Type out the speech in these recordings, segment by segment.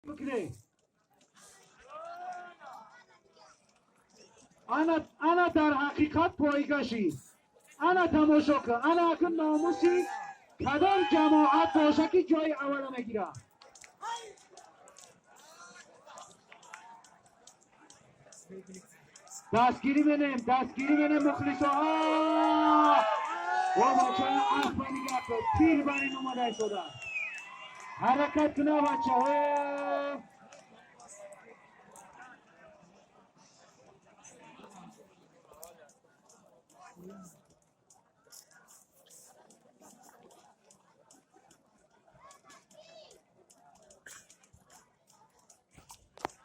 بکنه. انا در حقیقت پایگاشی، انا تماشا کن، انا اکن ناموسی کدام جماعت باشه که جای اول نگیره. دستگیری منیم مخلص ها و بچه ها اخ بانی گفت تیر بانی نماده شده. حرکت کنه بچه ها.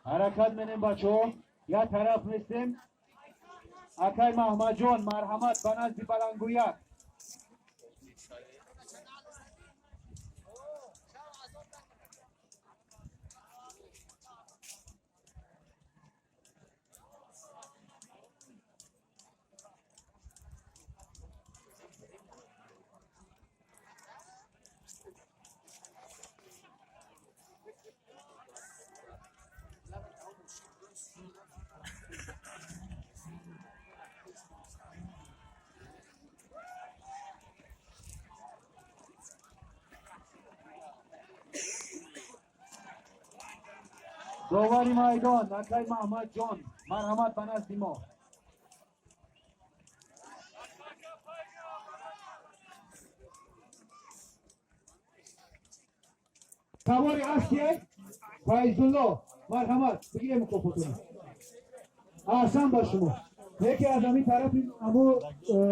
حرکت منیم بچه ها. یا طرف میستیم اکای محمد جان مرحمت بنازی بلنگویک. دواری مایدان اکای محمد جان مرحمت بنازی ما. سواری هستی؟ فایزالله مرحمت بگیره میکروفون. احسن با شما. یکی از همین طرف امو